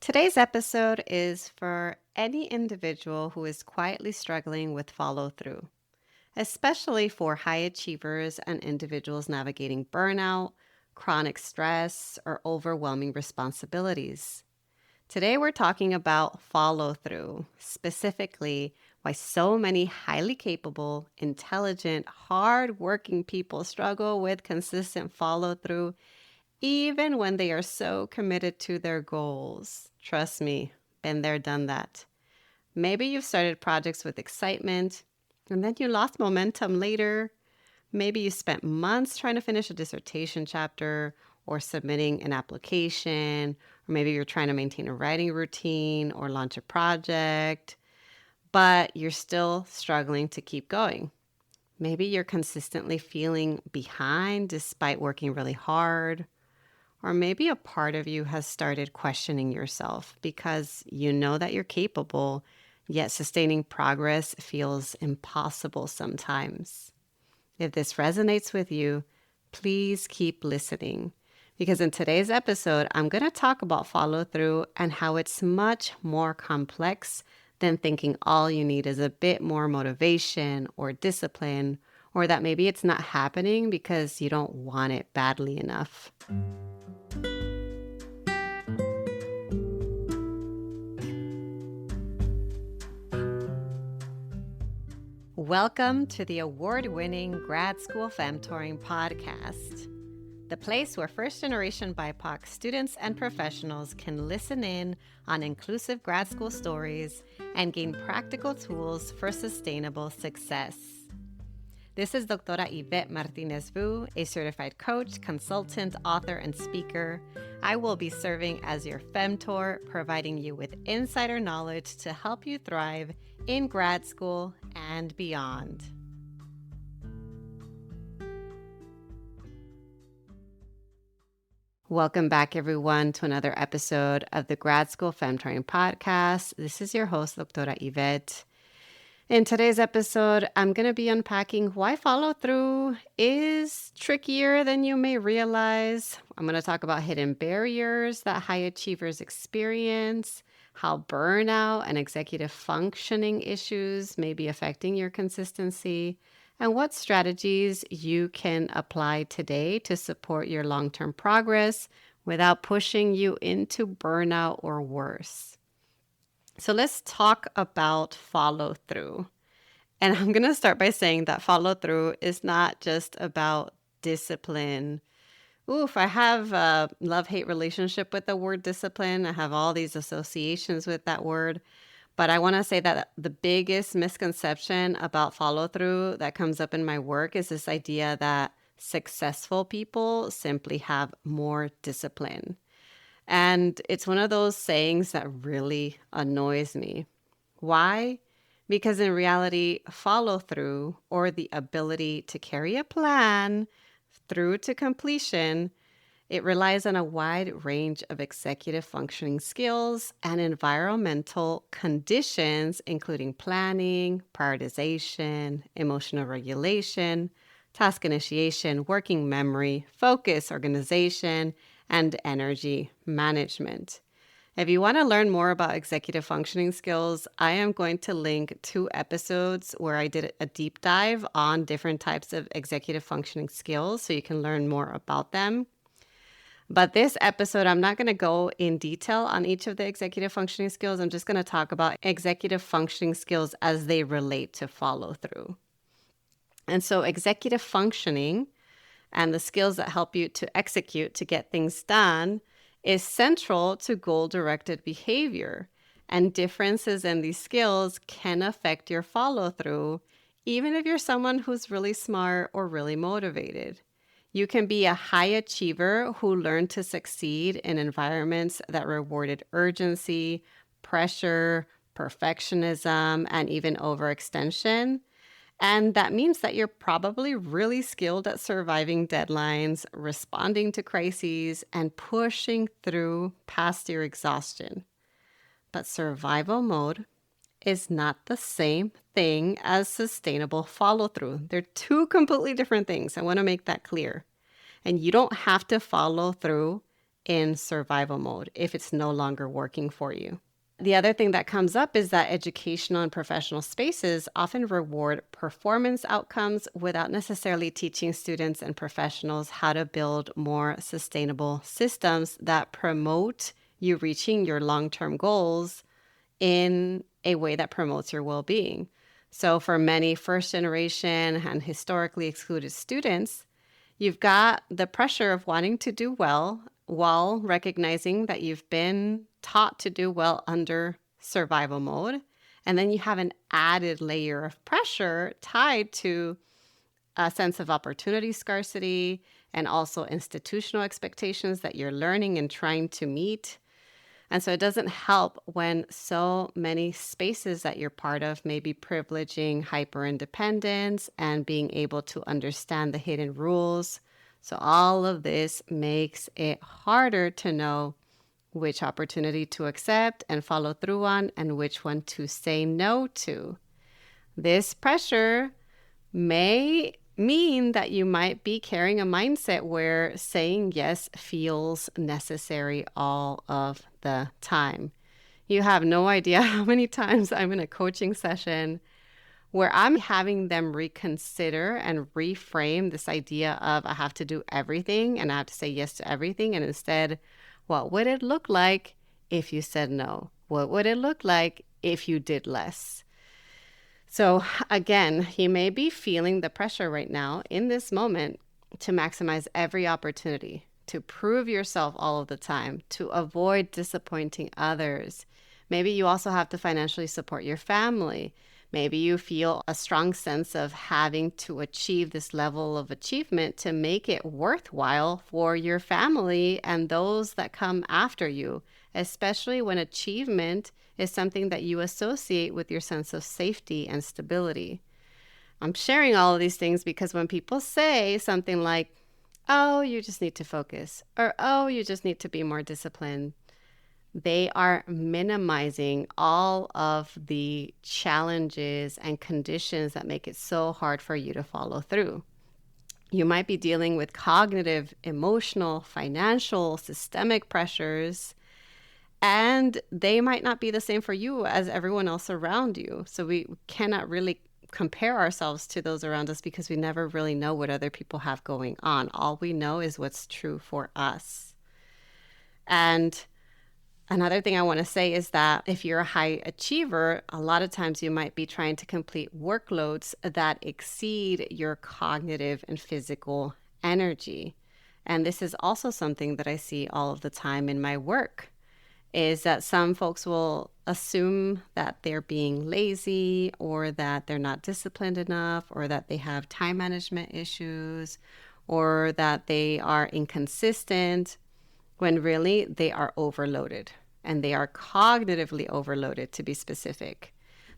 Today's episode is for any individual who is quietly struggling with follow through, especially for high achievers and individuals navigating burnout, chronic stress, or overwhelming responsibilities. Today, we're talking about follow through, specifically why so many highly capable, intelligent, hard-working people struggle with consistent follow through even when they are so committed to their goals. Trust me, been there, done that. Maybe you've started projects with excitement and then you lost momentum later. Maybe you spent months trying to finish a dissertation chapter or submitting an application, or maybe you're trying to maintain a writing routine or launch a project, but you're still struggling to keep going. Maybe you're consistently feeling behind despite working really hard. Or maybe a part of you has started questioning yourself because you know that you're capable, yet sustaining progress feels impossible sometimes. If this resonates with you, please keep listening because in today's episode, I'm going to talk about follow through and how it's much more complex than thinking all you need is a bit more motivation or discipline, or that maybe it's not happening because you don't want it badly enough. Welcome to the award-winning Grad School Femtoring Podcast, the place where first-generation BIPOC students and professionals can listen in on inclusive grad school stories and gain practical tools for sustainable success. This is Doctora Yvette Martinez-Vu, a certified coach, consultant, author, and speaker. I will be serving as your femtor, providing you with insider knowledge to help you thrive in grad school and beyond. Welcome back, everyone, to another episode of the Grad School Femtoring Podcast. This is your host, Doctora Yvette. In today's episode, I'm going to be unpacking why follow through is trickier than you may realize. I'm going to talk about hidden barriers that high achievers experience, how burnout and executive functioning issues may be affecting your consistency, and what strategies you can apply today to support your long-term progress without pushing you into burnout or worse. So let's talk about follow through. And I'm going to start by saying that follow through is not just about discipline. I have a love-hate relationship with the word discipline. I have all these associations with that word. But I want to say that the biggest misconception about follow through that comes up in my work is this idea that successful people simply have more discipline. And it's one of those sayings that really annoys me. Why? Because in reality, follow through, or the ability to carry a plan through to completion, it relies on a wide range of executive functioning skills and environmental conditions, including planning, prioritization, emotional regulation, task initiation, working memory, focus, organization, and energy management. If you want to learn more about executive functioning skills, I am going to link 2 episodes where I did a deep dive on different types of executive functioning skills so you can learn more about them. But this episode, I'm not going to go in detail on each of the executive functioning skills. I'm just going to talk about executive functioning skills as they relate to follow through. And so executive functioning and the skills that help you to execute to get things done is central to goal-directed behavior. And differences in these skills can affect your follow-through, even if you're someone who's really smart or really motivated. You can be a high achiever who learned to succeed in environments that rewarded urgency, pressure, perfectionism, and even overextension. And that means that you're probably really skilled at surviving deadlines, responding to crises, and pushing through past your exhaustion. But survival mode is not the same thing as sustainable follow-through. They're 2 completely different things. I want to make that clear. And you don't have to follow through in survival mode if it's no longer working for you. The other thing that comes up is that educational and professional spaces often reward performance outcomes without necessarily teaching students and professionals how to build more sustainable systems that promote you reaching your long-term goals in a way that promotes your well-being. So for many first generation and historically excluded students, you've got the pressure of wanting to do well while recognizing that you've been taught to do well under survival mode. And then you have an added layer of pressure tied to a sense of opportunity scarcity and also institutional expectations that you're learning and trying to meet. And so it doesn't help when so many spaces that you're part of may be privileging hyper-independence and being able to understand the hidden rules. So all of this makes it harder to know which opportunity to accept and follow through on and which one to say no to. This pressure may mean that you might be carrying a mindset where saying yes feels necessary all of the time. You have no idea how many times I'm in a coaching session where I'm having them reconsider and reframe this idea of I have to do everything and I have to say yes to everything. And instead, what would it look like if you said no? What would it look like if you did less? So again, you may be feeling the pressure right now in this moment to maximize every opportunity, to prove yourself all of the time, to avoid disappointing others. Maybe you also have to financially support your family. Maybe you feel a strong sense of having to achieve this level of achievement to make it worthwhile for your family and those that come after you, especially when achievement is something that you associate with your sense of safety and stability. I'm sharing all of these things because when people say something like, oh, you just need to focus, or oh, you just need to be more disciplined, they are minimizing all of the challenges and conditions that make it so hard for you to follow through. You might be dealing with cognitive, emotional, financial, systemic pressures, and they might not be the same for you as everyone else around you. So we cannot really compare ourselves to those around us because we never really know what other people have going on. All we know is what's true for us. And another thing I want to say is that if you're a high achiever, a lot of times you might be trying to complete workloads that exceed your cognitive and physical energy. And this is also something that I see all of the time in my work, is that some folks will assume that they're being lazy or that they're not disciplined enough or that they have time management issues or that they are inconsistent, when really they are overloaded, and they are cognitively overloaded, to be specific.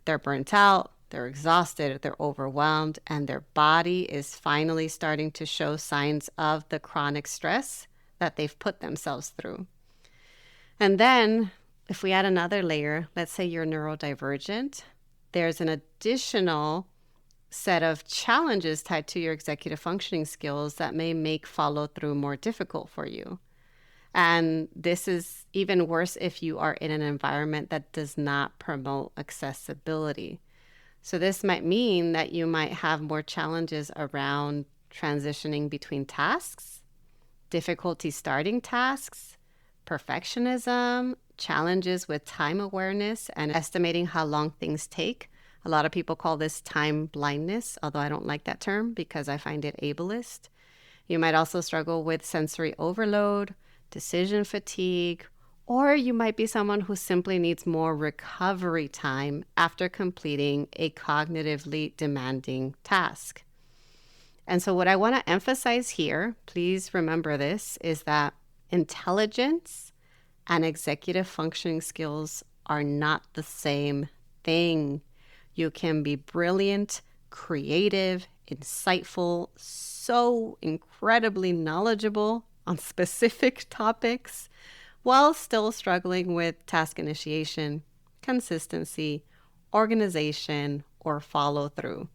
They're burnt out, they're exhausted, they're overwhelmed, and their body is finally starting to show signs of the chronic stress that they've put themselves through. And then if we add another layer, let's say you're neurodivergent, there's an additional set of challenges tied to your executive functioning skills that may make follow through more difficult for you. And this is even worse if you are in an environment that does not promote accessibility. So this might mean that you might have more challenges around transitioning between tasks, difficulty starting tasks, perfectionism, challenges with time awareness and estimating how long things take. A lot of people call this time blindness, although I don't like that term because I find it ableist. You might also struggle with sensory overload, decision fatigue, or you might be someone who simply needs more recovery time after completing a cognitively demanding task. And so what I want to emphasize here, please remember this, is that intelligence and executive functioning skills are not the same thing. You can be brilliant, creative, insightful, so incredibly knowledgeable on specific topics while still struggling with task initiation, consistency, organization, or follow through.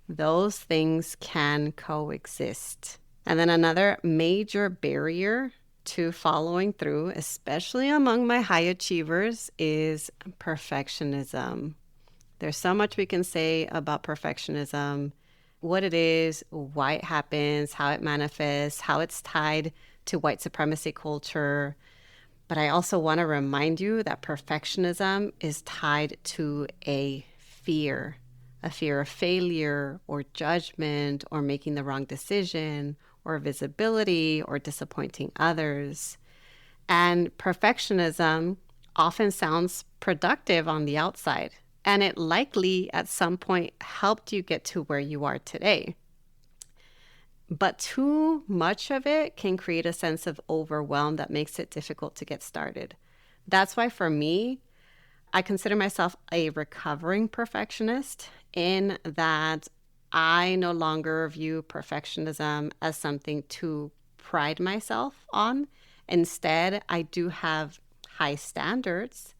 Those things can coexist. And then another major barrier to following through, especially among my high achievers, is perfectionism. There's so much we can say about perfectionism, what it is, why it happens, how it manifests, how it's tied to white supremacy culture. But I also want to remind you that perfectionism is tied to a fear of failure or judgment or making the wrong decision or visibility or disappointing others. And perfectionism often sounds productive on the outside, and it likely at some point helped you get to where you are today. But too much of it can create a sense of overwhelm that makes it difficult to get started. That's why for me, I consider myself a recovering perfectionist in that I no longer view perfectionism as something to pride myself on. Instead, I do have high standards,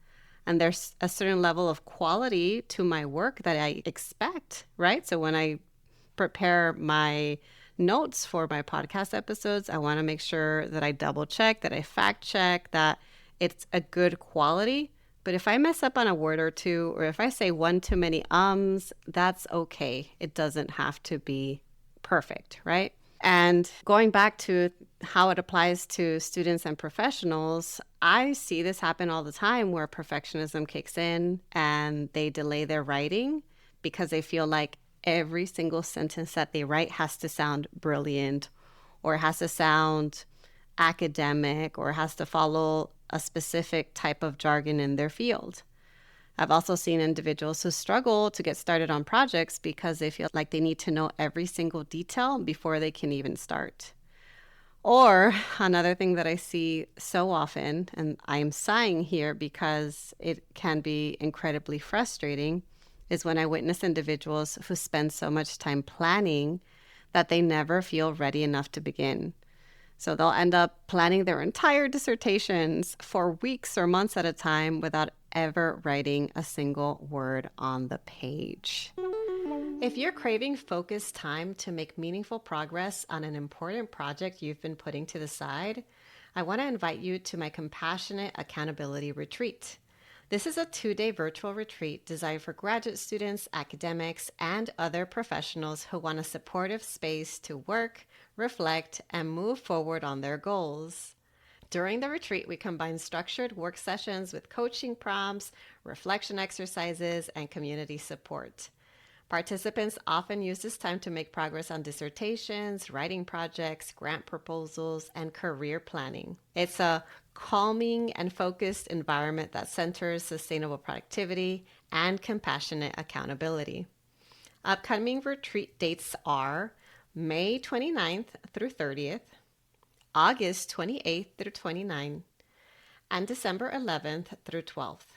and there's a certain level of quality to my work that I expect, right? So when I prepare my notes for my podcast episodes, I want to make sure that I double check, that I fact check, that it's a good quality. But if I mess up on a word or two, or if I say one too many that's okay. It doesn't have to be perfect, right? And going back to how it applies to students and professionals, I see this happen all the time where perfectionism kicks in and they delay their writing because they feel like every single sentence that they write has to sound brilliant or has to sound academic or has to follow a specific type of jargon in their field. I've also seen individuals who struggle to get started on projects because they feel like they need to know every single detail before they can even start. Or another thing that I see so often, and I'm sighing here because it can be incredibly frustrating, is when I witness individuals who spend so much time planning that they never feel ready enough to begin. So they'll end up planning their entire dissertations for weeks or months at a time without ever writing a single word on the page. If you're craving focused time to make meaningful progress on an important project you've been putting to the side, I want to invite you to my Compassionate Accountability Retreat. This is a 2-day virtual retreat designed for graduate students, academics, and other professionals who want a supportive space to work, reflect, and move forward on their goals. During the retreat, we combine structured work sessions with coaching prompts, reflection exercises, and community support. Participants often use this time to make progress on dissertations, writing projects, grant proposals, and career planning. It's a calming and focused environment that centers sustainable productivity and compassionate accountability. Upcoming retreat dates are May 29th through 30th, August 28th through 29th, and December 11th through 12th.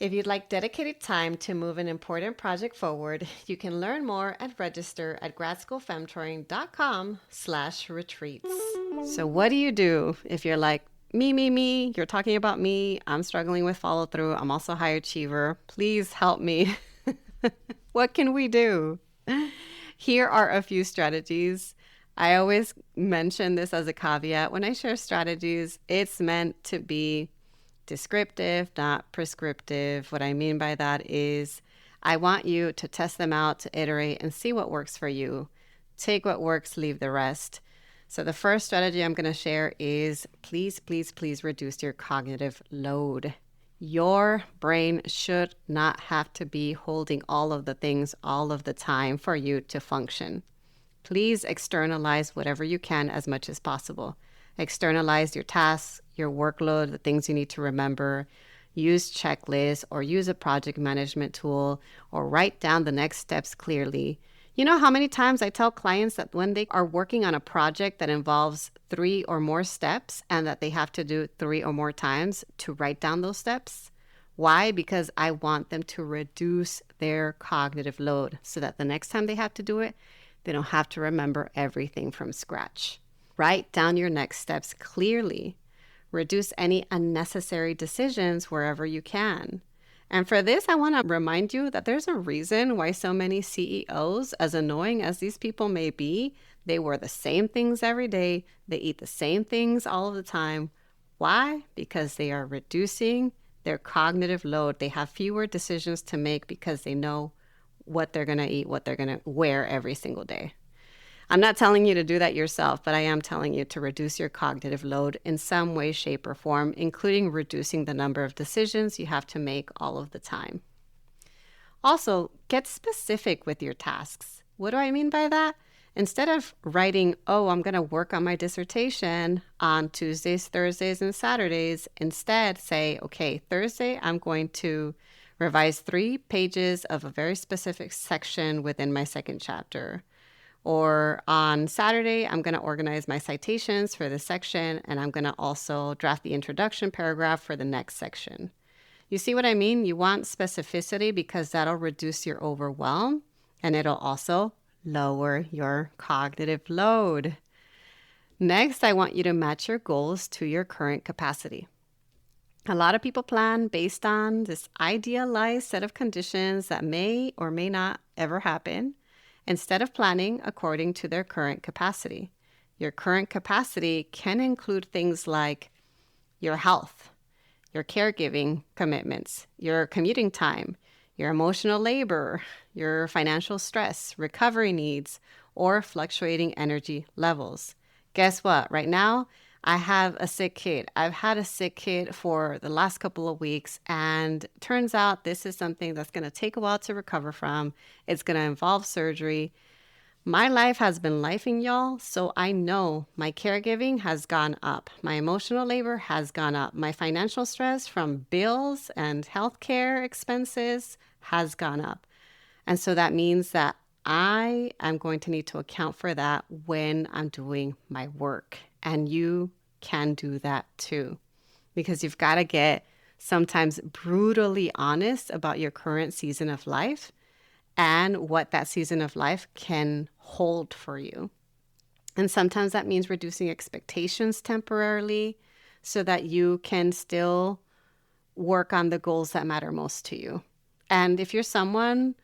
If you'd like dedicated time to move an important project forward, you can learn more and register at gradschoolfemtoring.com/retreats. So what do you do if you're like, me, you're talking about me, I'm struggling with follow through, I'm also a high achiever, please help me. What can we do? Here are a few strategies. I always mention this as a caveat. When I share strategies, it's meant to be descriptive, not prescriptive. What I mean by that is I want you to test them out, to iterate, and see what works for you. Take what works, leave the rest. So the first strategy I'm going to share is please reduce your cognitive load. Your brain should not have to be holding all of the things all of the time for you to function. Please externalize whatever you can as much as possible. Externalize your tasks, your workload, the things you need to remember. Use checklists or use a project management tool or write down the next steps clearly. You know how many times I tell clients that when they are working on a project that involves 3 or more steps and that they have to do 3 or more times to write down those steps? Why? Because I want them to reduce their cognitive load so that the next time they have to do it, they don't have to remember everything from scratch. Write down your next steps clearly. Reduce any unnecessary decisions wherever you can. And for this, I want to remind you that there's a reason why so many CEOs, as annoying as these people may be, they wear the same things every day. They eat the same things all of the time. Why? Because they are reducing their cognitive load. They have fewer decisions to make because they know what they're going to eat, what they're going to wear every single day. I'm not telling you to do that yourself, but I am telling you to reduce your cognitive load in some way, shape, or form, including reducing the number of decisions you have to make all of the time. Also, get specific with your tasks. What do I mean by that? Instead of writing, oh, I'm going to work on my dissertation on Tuesdays, Thursdays, and Saturdays, instead say, okay, Thursday, I'm going to revise 3 pages of a very specific section within my second chapter. Or on Saturday, I'm going to organize my citations for this section, and I'm going to also draft the introduction paragraph for the next section. You see what I mean? You want specificity because that'll reduce your overwhelm, and it'll also lower your cognitive load. Next, I want you to match your goals to your current capacity. A lot of people plan based on this idealized set of conditions that may or may not ever happen, instead of planning according to their current capacity. Your current capacity can include things like your health, your caregiving commitments, your commuting time, your emotional labor, your financial stress, recovery needs, or fluctuating energy levels. Guess what? Right now, I have a sick kid. I've had a sick kid for the last couple of weeks, and turns out this is something that's going to take a while to recover from. It's going to involve surgery. My life has been lifing, y'all, so I know my caregiving has gone up. My emotional labor has gone up. My financial stress from bills and healthcare expenses has gone up. And so that means that I am going to need to account for that when I'm doing my work. And you can do that too, because you've got to get sometimes brutally honest about your current season of life and what that season of life can hold for you. And sometimes that means reducing expectations temporarily so that you can still work on the goals that matter most to you. And if you're someone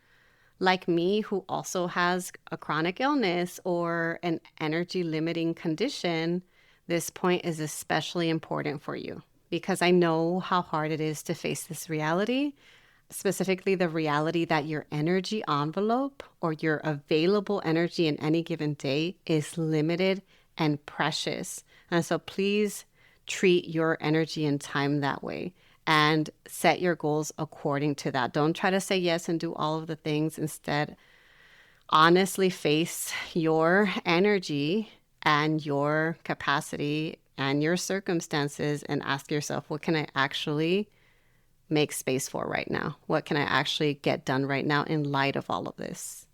like me who also has a chronic illness or an energy limiting condition, this point is especially important for you because I know how hard it is to face this reality, specifically the reality that your energy envelope or your available energy in any given day is limited and precious. And so please treat your energy and time that way and set your goals according to that. Don't try to say yes and do all of the things. Instead, honestly face your energy and your capacity and your circumstances and ask yourself, what can I actually make space for right now? What can I actually get done right now in light of all of this?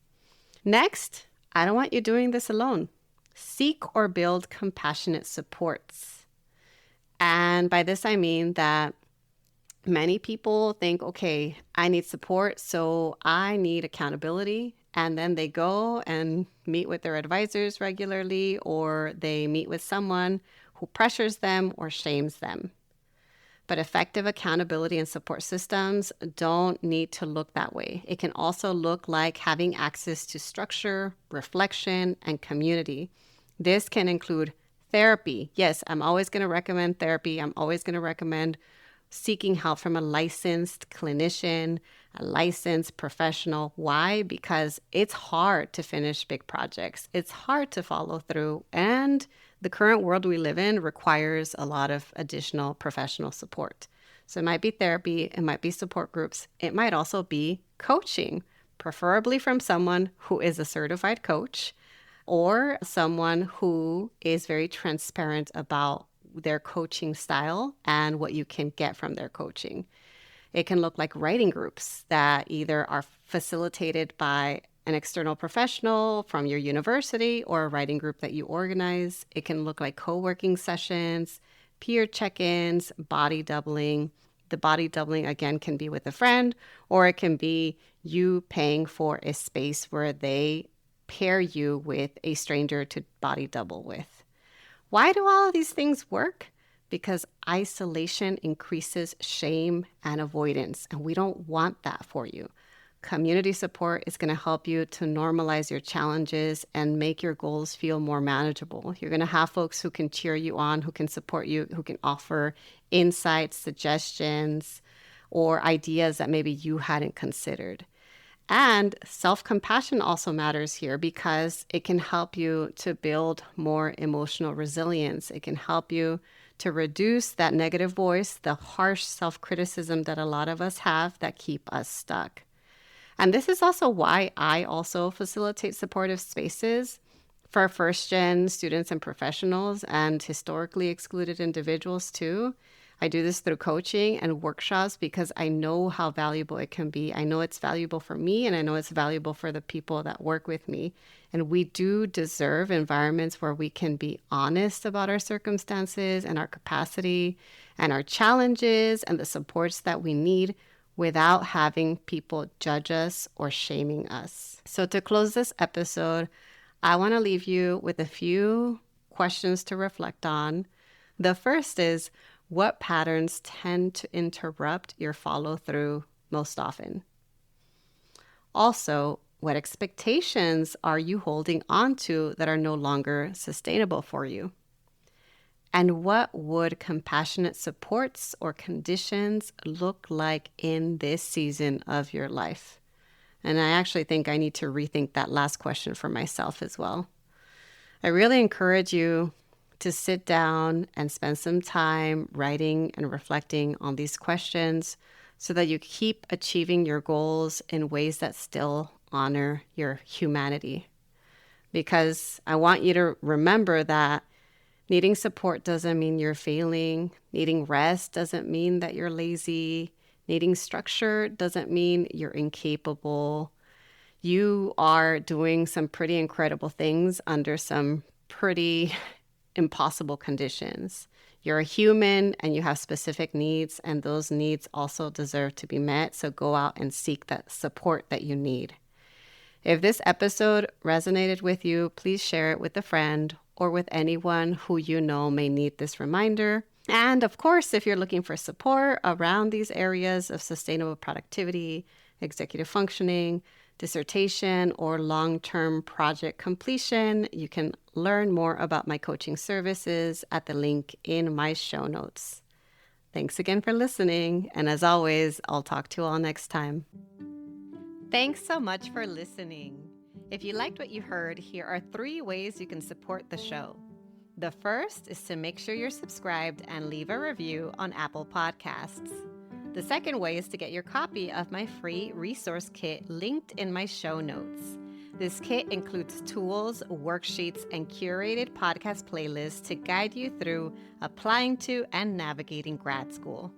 Next, I don't want you doing this alone. Seek or build compassionate supports. And by this, I mean that many people think, okay, I need support, so I need accountability. And then they go and meet with their advisors regularly, or they meet with someone who pressures them or shames them. But effective accountability and support systems don't need to look that way. It can also look like having access to structure, reflection, and community. This can include therapy. Yes, I'm always going to recommend therapy. I'm always going to recommend seeking help from a licensed clinician, a licensed professional. Why? Because it's hard to finish big projects. It's hard to follow through. And the current world we live in requires a lot of additional professional support. So it might be therapy, it might be support groups, it might also be coaching, preferably from someone who is a certified coach or someone who is very transparent about their coaching style and what you can get from their coaching. It can look like writing groups that either are facilitated by an external professional from your university or a writing group that you organize. It can look like co-working sessions, peer check-ins, body doubling. The body doubling, again, can be with a friend, or it can be you paying for a space where they pair you with a stranger to body double with. Why do all of these things work? because isolation increases shame and avoidance, and we don't want that for you. Community support is going to help you to normalize your challenges and make your goals feel more manageable. You're going to have folks who can cheer you on, who can support you, who can offer insights, suggestions, or ideas that maybe you hadn't considered. And self-compassion also matters here because it can help you to build more emotional resilience. It can help you to reduce that negative voice, the harsh self-criticism that a lot of us have that keep us stuck. And this is also why I also facilitate supportive spaces for first-gen students and professionals and historically excluded individuals too. I do this through coaching and workshops because I know how valuable it can be. I know it's valuable for me, and I know it's valuable for the people that work with me. And we do deserve environments where we can be honest about our circumstances and our capacity and our challenges and the supports that we need without having people judge us or shaming us. So to close this episode, I want to leave you with a few questions to reflect on. The first is, what patterns tend to interrupt your follow-through most often? Also, what expectations are you holding on to that are no longer sustainable for you? And what would compassionate supports or conditions look like in this season of your life? And I actually think I need to rethink that last question for myself as well. I really encourage you to sit down and spend some time writing and reflecting on these questions so that you keep achieving your goals in ways that still honor your humanity. Because I want you to remember that needing support doesn't mean you're failing. Needing rest doesn't mean that you're lazy. Needing structure doesn't mean you're incapable. You are doing some pretty incredible things under some pretty impossible conditions. You're a human and you have specific needs, and those needs also deserve to be met. So go out and seek that support that you need. If this episode resonated with you, please share it with a friend or with anyone who you know may need this reminder. And of course, if you're looking for support around these areas of sustainable productivity, executive functioning, dissertation, or long-term project completion, you can learn more about my coaching services at the link in my show notes. Thanks again for listening, and as always, I'll talk to you all next time. Thanks so much for listening. If you liked what you heard, here are 3 ways you can support the show. The first is to make sure you're subscribed and leave a review on Apple Podcasts. The second way is to get your copy of my free resource kit linked in my show notes. This kit includes tools, worksheets, and curated podcast playlists to guide you through applying to and navigating grad school.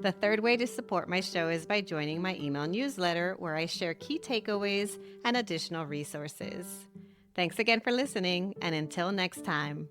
The third way to support my show is by joining my email newsletter, where I share key takeaways and additional resources. Thanks again for listening, and until next time.